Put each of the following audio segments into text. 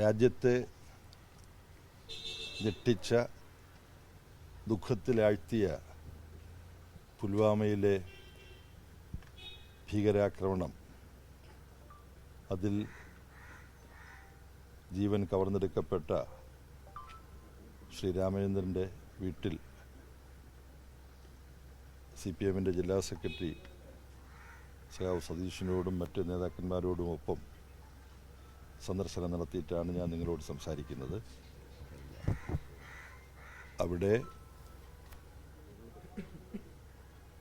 രാജ്യത്തെ ഞെട്ടിച്ച ദുഃഖത്തിലാഴ്ത്തിയ പുൽവാമയിലെ ഭീകരാക്രമണം, അതിൽ ജീവൻ കവർന്നെടുക്കപ്പെട്ട ശ്രീ രാമചന്ദ്രൻ്റെ വീട്ടിൽ CPM-ൻ്റെ ജില്ലാ സെക്രട്ടറി സഖാവ് സതീഷിനോടും മറ്റ് നേതാക്കന്മാരോടുമൊപ്പം സന്ദർശനം നടത്തിയിട്ടാണ് ഞാൻ നിങ്ങളോട് സംസാരിക്കുന്നത്. അവിടെ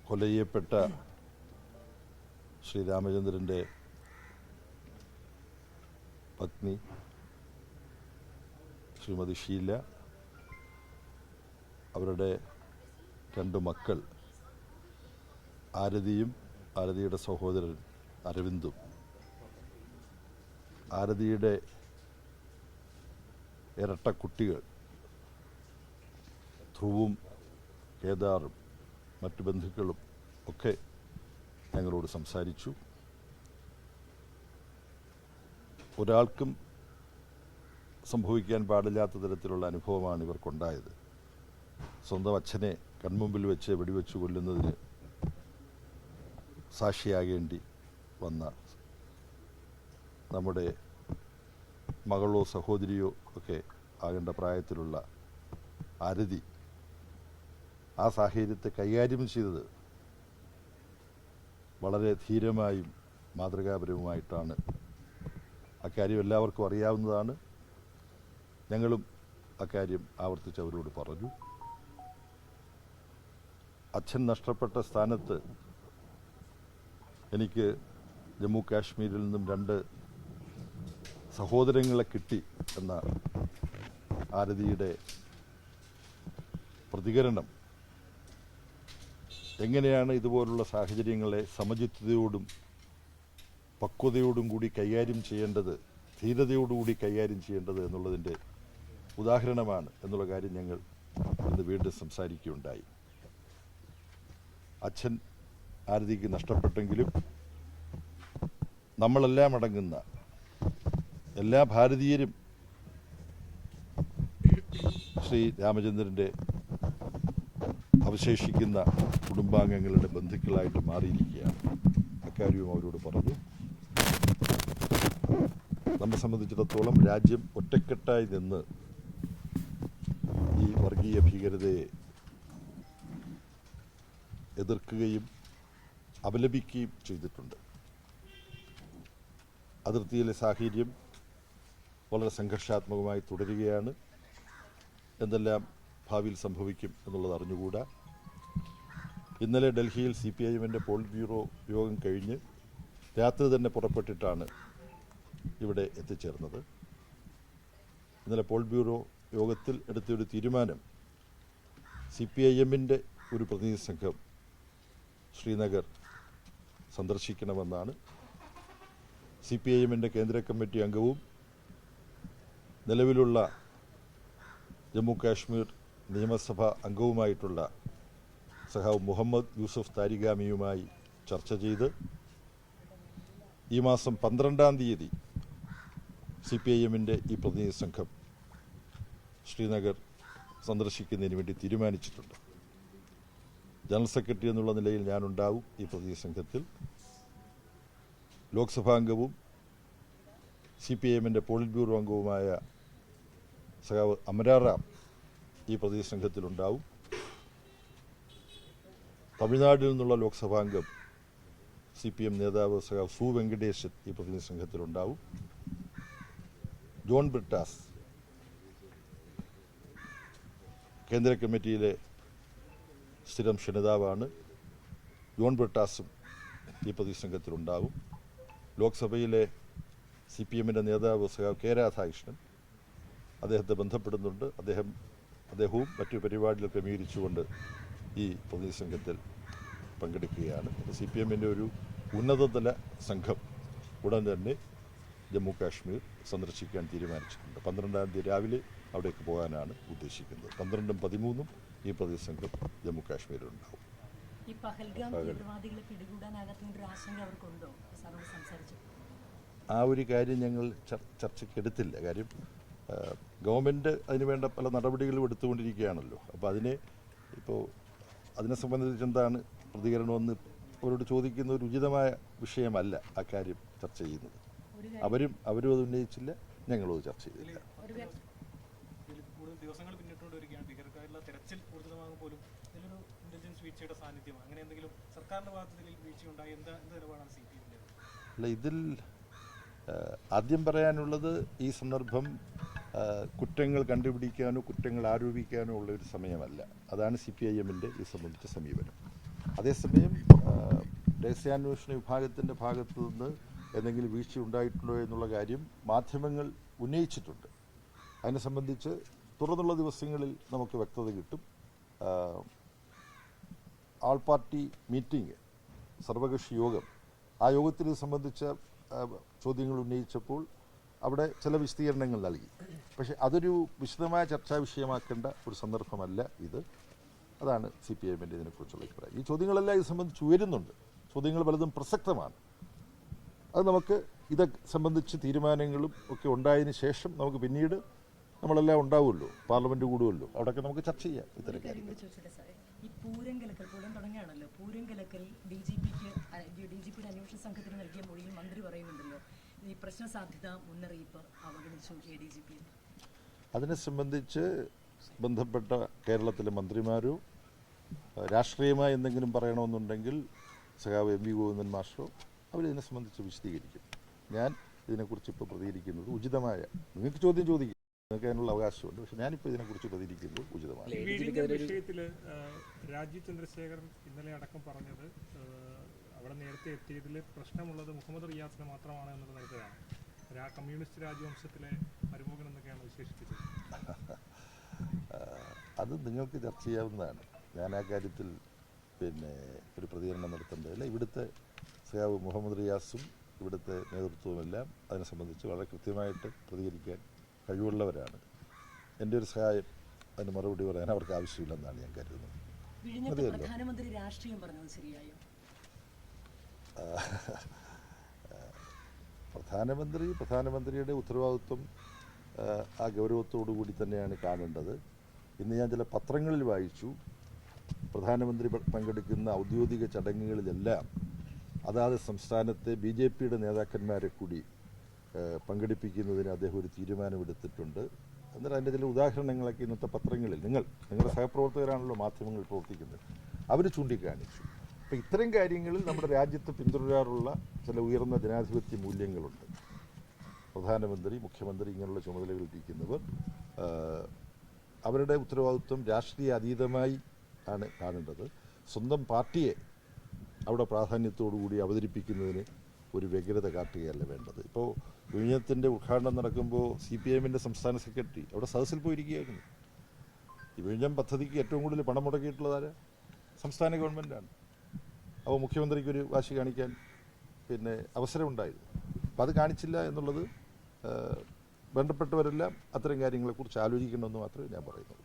കൊല ചെയ്യപ്പെട്ട ശ്രീ രാമചന്ദ്രൻ്റെ പത്നി ശ്രീമതി ഷീല, അവരുടെ 2 മക്കൾ ആരതിയും ആരതിയുടെ സഹോദരൻ അരവിന്ദും, ആരതിയുടെ ഇരട്ട കുട്ടികൾ ധ്രുവും കേദാറും മറ്റു ബന്ധുക്കളും ഒക്കെ ഞങ്ങളോട് സംസാരിച്ചു. ഒരാൾക്കും സംഭവിക്കാൻ പാടില്ലാത്ത തരത്തിലുള്ള അനുഭവമാണ് ഇവർക്കുണ്ടായത്. സ്വന്തം അച്ഛനെ കൺമുമ്പിൽ വെച്ച് വെടിവെച്ച് കൊല്ലുന്നതിന് സാക്ഷിയാകേണ്ടി വന്ന നമ്മുടെ മകളോ സഹോദരിയോ ഒക്കെ ആകേണ്ട പ്രായത്തിലുള്ള ആരതി ആ സാഹചര്യത്തെ കൈകാര്യം ചെയ്തത് വളരെ ധീരമായും മാതൃകാപരവുമായിട്ടാണ്. അക്കാര്യം എല്ലാവർക്കും അറിയാവുന്നതാണ്. ഞങ്ങളും അക്കാര്യം ആവർത്തിച്ച് അവരോട് പറഞ്ഞു. അച്ഛൻ നഷ്ടപ്പെട്ട സ്ഥാനത്ത് എനിക്ക് ജമ്മു കാശ്മീരിൽ നിന്നും 2 സഹോദരങ്ങളെ കിട്ടി എന്ന ആരതിയുടെ പ്രതികരണം എങ്ങനെയാണ് ഇതുപോലുള്ള സാഹചര്യങ്ങളെ സമചിത്തതയോടും പക്വതയോടും കൂടി കൈകാര്യം ചെയ്യേണ്ടത്, ധീരതയോടുകൂടി കൈകാര്യം ചെയ്യേണ്ടത് എന്നുള്ളതിൻ്റെ ഉദാഹരണമാണ് എന്നുള്ള കാര്യം ഞങ്ങൾ ഇന്ന് വീണ്ടും സംസാരിക്കുകയുണ്ടായി. അച്ഛൻ ആരതിക്ക് നഷ്ടപ്പെട്ടെങ്കിലും നമ്മളെല്ലാം അടങ്ങുന്ന എല്ലാ ഭാരതീയരും ശ്രീ രാമചന്ദ്രൻ്റെ അവശേഷിക്കുന്ന കുടുംബാംഗങ്ങളുടെ ബന്ധുക്കളായിട്ട് മാറിയിരിക്കുകയാണ്. അക്കാര്യവും അവരോട് പറഞ്ഞു. നമ്മെ സംബന്ധിച്ചിടത്തോളം രാജ്യം ഒറ്റക്കെട്ടായി നിന്ന് ഈ വർഗീയ ഭീകരതയെ എതിർക്കുകയും അപലപിക്കുകയും ചെയ്തിട്ടുണ്ട്. അതിർത്തിയിലെ സാഹചര്യം വളരെ സംഘർഷാത്മകമായി തുടരുകയാണ്. എന്തെല്ലാം ഭാവിയിൽ സംഭവിക്കും എന്നുള്ളത് അറിഞ്ഞുകൂടാ. ഇന്നലെ ഡൽഹിയിൽ CPIM-ൻ്റെ പോളിറ്റ് ബ്യൂറോ യോഗം കഴിഞ്ഞ് രാത്രി തന്നെ പുറപ്പെട്ടിട്ടാണ് ഇവിടെ എത്തിച്ചേർന്നത്. ഇന്നലെ പോളിറ്റ് ബ്യൂറോ യോഗത്തിൽ എടുത്തൊരു തീരുമാനം CPIM-ൻ്റെ ഒരു പ്രതിനിധി സംഘം ശ്രീനഗർ സന്ദർശിക്കണമെന്നാണ്. CPIM-ൻ്റെ കേന്ദ്ര കമ്മിറ്റി അംഗവും നിലവിലുള്ള ജമ്മു കാശ്മീർ നിയമസഭാ അംഗവുമായിട്ടുള്ള സഖാവ് മുഹമ്മദ് യൂസഫ് താരിഗാമിയുമായി ചർച്ച ചെയ്ത് ഈ മാസം 12-ാം തീയതി CPIM-ൻ്റെ ഈ പ്രതിനിധി സംഘം ശ്രീനഗർ സന്ദർശിക്കുന്നതിന് വേണ്ടി തീരുമാനിച്ചിട്ടുണ്ട്. ജനറൽ സെക്രട്ടറി എന്നുള്ള നിലയിൽ ഞാനുണ്ടാവും ഈ പ്രതിനിധി സംഘത്തിൽ. ലോക്സഭാംഗവും CPIM-ൻ്റെ പോളിറ്റ് ബ്യൂറോ അംഗവുമായ സഖാവ് അമരാറാം ഈ പ്രതിനിധി സംഘത്തിലുണ്ടാവും. തമിഴ്നാട്ടിൽ നിന്നുള്ള ലോക്സഭാംഗം CPM നേതാവ് സഖാവ് സു വെങ്കടേശൻ ഈ പ്രതിനിധി സംഘത്തിലുണ്ടാവും. ജോൺ ബ്രിട്ടാസ് കേന്ദ്ര കമ്മിറ്റിയിലെ സ്ഥിരം ക്ഷണിതാവാണ്. ജോൺ ബ്രിട്ടാസും ഈ പ്രതിനിധി സംഘത്തിലുണ്ടാവും. ലോക്സഭയിലെ CPM-ൻ്റെ നേതാവ് സഖാവ് K. രാധാകൃഷ്ണൻ അദ്ദേഹത്തെ ബന്ധപ്പെടുന്നുണ്ട്. അദ്ദേഹവും മറ്റു പരിപാടികൾ ക്രമീകരിച്ചുകൊണ്ട് ഈ പ്രതിനിധി സംഘത്തിൽ പങ്കെടുക്കുകയാണ്. CPM-ൻ്റെ ഒരു ഉന്നതതല സംഘം ഉടൻ തന്നെ ജമ്മു കാശ്മീർ സന്ദർശിക്കാൻ തീരുമാനിച്ചിട്ടുണ്ട്. 12-ാം തീയതി രാവിലെ അവിടേക്ക് പോകാനാണ് ഉദ്ദേശിക്കുന്നത്. 12-ഉം 13-ഉം ഈ പ്രതിനിധി സംഘം ജമ്മു കാശ്മീരിലുണ്ടാവും. ആ ഒരു കാര്യം ഞങ്ങൾ ചർച്ചയ്ക്കെടുത്തില്ല. കാര്യം ഗവൺമെൻറ് അതിന് വേണ്ട പല നടപടികളും എടുത്തുകൊണ്ടിരിക്കുകയാണല്ലോ. അപ്പോൾ അതിനെ സംബന്ധിച്ച് എന്താണ് പ്രതികരണമെന്ന് അവരോട് ചോദിക്കുന്ന ഒരു ഉചിതമായ വിഷയമല്ല ആ കാര്യം ചർച്ച ചെയ്യുന്നത്. അവരും അത് ഉന്നയിച്ചില്ല, ഞങ്ങളും അത് ചർച്ച ചെയ്തില്ല. ദിവസങ്ങൾ പിന്നിട്ടുകൊണ്ടിരിക്കുകയാണ്. ഭീകരർക്കായുള്ള തെരച്ചിൽ ഊർജിതമാകും പോലും ഇതിലൊരു ഇന്റലിജൻസ് വീഴ്ചയുടെ സാന്നിധ്യം അങ്ങനെ എന്തെങ്കിലും സർക്കാരിന്റെ ഭാഗത്തിൽ വീഴ്ചയുണ്ടായി എന്ത് നിലപാടാണ് CPM? അല്ല, ഇതിൽ ആദ്യം പറയാനുള്ളത് ഈ സന്ദർഭം കുറ്റങ്ങൾ കണ്ടുപിടിക്കാനോ കുറ്റങ്ങൾ ആരോപിക്കാനോ ഉള്ള ഒരു സമയമല്ല. അതാണ് CPIM-ന്റെ ഇത് സംബന്ധിച്ച സമീപനം. അതേസമയം രഹസ്യാന്വേഷണ വിഭാഗത്തിൻ്റെ ഭാഗത്തു നിന്ന് എന്തെങ്കിലും വീഴ്ച ഉണ്ടായിട്ടുണ്ടോ എന്നുള്ള കാര്യം മാധ്യമങ്ങൾ ഉന്നയിച്ചിട്ടുണ്ട്. അതിനെ സംബന്ധിച്ച് തുടർന്നുള്ള ദിവസങ്ങളിൽ നമുക്ക് വ്യക്തത കിട്ടും. ആൾ പാർട്ടി മീറ്റിംഗ്, സർവകക്ഷി യോഗം, ആ യോഗത്തിൽ ഇത് സംബന്ധിച്ച ചോദ്യങ്ങൾ ഉന്നയിച്ചപ്പോൾ അവിടെ ചില വിശദീകരണങ്ങൾ നൽകി. പക്ഷേ അതൊരു വിശദമായ ചർച്ചാ വിഷയമാക്കേണ്ട ഒരു സന്ദർഭമല്ല ഇത്. അതാണ് CPIM-ന്റെ ഇതിനെക്കുറിച്ചുള്ള അഭിപ്രായം. ഈ ചോദ്യങ്ങളെല്ലാം ഇത് സംബന്ധിച്ച് ഉയരുന്നുണ്ട്. ചോദ്യങ്ങൾ പലതും പ്രസക്തമാണ്. അത് നമുക്ക് ഇത് സംബന്ധിച്ച് തീരുമാനങ്ങളും ഒക്കെ ഉണ്ടായതിന് ശേഷം നമുക്ക് പിന്നീട് നമ്മളെല്ലാം ഉണ്ടാവുമല്ലോ, പാർലമെന്റ് കൂടുമല്ലോ, അവിടെയൊക്കെ നമുക്ക് ചർച്ച ചെയ്യാം ഇത്തരം കാര്യങ്ങൾ. ഈ പൂരം കലക്കൽ പോലും തുടങ്ങുകയാണല്ലോ. പൂരം കലക്കൽ DGPയുടെ അന്വേഷണ സംഘത്തിന് നൽകിയ മൊഴിയിൽ മന്ത്രി പറയുന്നുണ്ടല്ലോ, ഈ പ്രശ്ന സാധ്യത മുന്നറിയിപ്പ് അവഗണിച്ചു ADGP. അതിനെ സംബന്ധിച്ച് ബന്ധപ്പെട്ട കേരളത്തിലെ മന്ത്രിമാരോ രാഷ്ട്രീയമായി എന്തെങ്കിലും പറയണമെന്നുണ്ടെങ്കിൽ സഖാവ് MV ഗോവിന്ദൻ മാസ്റ്ററോ അവരിതിനെ സംബന്ധിച്ച് വിശദീകരിക്കും. ഞാൻ ഇതിനെക്കുറിച്ച് ഇപ്പോൾ പ്രതികരിക്കുന്നത് ഉചിതമായ, നിങ്ങൾക്ക് ചോദ്യം ചോദിക്കും, നിങ്ങൾക്ക് അതിനുള്ള അവകാശമുണ്ട്. പക്ഷെ ഞാനിപ്പോൾ ഇതിനെക്കുറിച്ച് പ്രതികരിക്കുന്നത് ഉചിതമാണ്. വിഷയത്തിൽ രാജീവ് ചന്ദ്രശേഖരൻ ഇന്നലെ അടക്കം പറഞ്ഞത് അവിടെ നേരത്തെ എത്തിയതിൽ പ്രശ്നമുള്ളത് മുഹമ്മദ് റിയാസിന് മാത്രമാണ് എന്നത് നേരത്തെയാണ്. കമ്മ്യൂണിസ്റ്റ് രാജവംശത്തിലെ മരുമകൻ എന്നൊക്കെയാണ് വിശേഷിപ്പിച്ചത്. അത് നിങ്ങൾക്ക് ചർച്ച ചെയ്യാവുന്നതാണ്. ഞാൻ ആ കാര്യത്തിൽ ഒരു പ്രതികരണം നടത്തേണ്ടതില്ല. ഇവിടുത്തെ സഖാവ് മുഹമ്മദ് റിയാസും ഇവിടുത്തെ നേതൃത്വവുമെല്ലാം അതിനെ സംബന്ധിച്ച് വളരെ കൃത്യമായിട്ട് പ്രതികരിക്കാൻ കഴിവുള്ളവരാണ്. എൻ്റെ ഒരു സഹായം അതിന് മറുപടി പറയാൻ അവർക്ക് ആവശ്യമില്ലെന്നാണ് ഞാൻ കരുതുന്നത്. പ്രധാനമന്ത്രി രാഷ്ട്രീയം പറഞ്ഞത് ശരിയായോ? പ്രധാനമന്ത്രിയുടെ ഉത്തരവാദിത്വം ആ ഗൗരവത്തോടു കൂടി തന്നെയാണ് കാണേണ്ടത്. ഇന്ന് ഞാൻ ചില പത്രങ്ങളിൽ വായിച്ചു, പ്രധാനമന്ത്രി പങ്കെടുക്കുന്ന ഔദ്യോഗിക ചടങ്ങുകളിലെല്ലാം അതാത് സംസ്ഥാനത്തെ BJPയുടെ നേതാക്കന്മാരെ കൂടി പങ്കെടുപ്പിക്കുന്നതിന് അദ്ദേഹം ഒരു തീരുമാനമെടുത്തിട്ടുണ്ട്. എന്നാൽ അതിൻ്റെ ചില ഉദാഹരണങ്ങളൊക്കെ ഇന്നത്തെ പത്രങ്ങളിൽ നിങ്ങളുടെ സഹപ്രവർത്തകരാണല്ലോ മാധ്യമങ്ങൾ പ്രവർത്തിക്കുന്നത്, അവർ ചൂണ്ടിക്കാണിച്ചു. അപ്പോൾ ഇത്തരം കാര്യങ്ങളിൽ നമ്മുടെ രാജ്യത്ത് പിന്തുടരാറുള്ള ചില ഉയർന്ന ജനാധിപത്യ മൂല്യങ്ങളുണ്ട്. പ്രധാനമന്ത്രി, മുഖ്യമന്ത്രി ഇങ്ങനെയുള്ള ചുമതലകളിലിരിക്കുന്നവർ അവരുടെ ഉത്തരവാദിത്വം രാഷ്ട്രീയ അതീതമായി ആണ് കാണേണ്ടത്. സ്വന്തം പാർട്ടിയെ അവിടെ പ്രാധാന്യത്തോടുകൂടി അവതരിപ്പിക്കുന്നതിന് ഒരു വ്യഗ്രത കാട്ടുകയല്ല വേണ്ടത്. ഇപ്പോൾ വിഴിഞ്ഞത്തിൻ്റെ ഉദ്ഘാടനം നടക്കുമ്പോൾ CPIM-ന്റെ സംസ്ഥാന സെക്രട്ടറി അവിടെ സദസ്സിൽ പോയിരിക്കുകയായിരുന്നു. ഈ വിഴിഞ്ഞം പദ്ധതിക്ക് ഏറ്റവും കൂടുതൽ പണം മുടക്കിയിട്ടുള്ളതാരാ? സംസ്ഥാന ഗവൺമെൻറ്റാണ്. അപ്പോൾ മുഖ്യമന്ത്രിക്കൊരു വാശി കാണിക്കാൻ അവസരമുണ്ടായിരുന്നു. അപ്പോൾ അത് കാണിച്ചില്ല എന്നുള്ളത് ബന്ധപ്പെട്ടവരെല്ലാം അത്തരം കാര്യങ്ങളെക്കുറിച്ച് ആലോചിക്കണമെന്ന് മാത്രമേ ഞാൻ പറയുന്നു.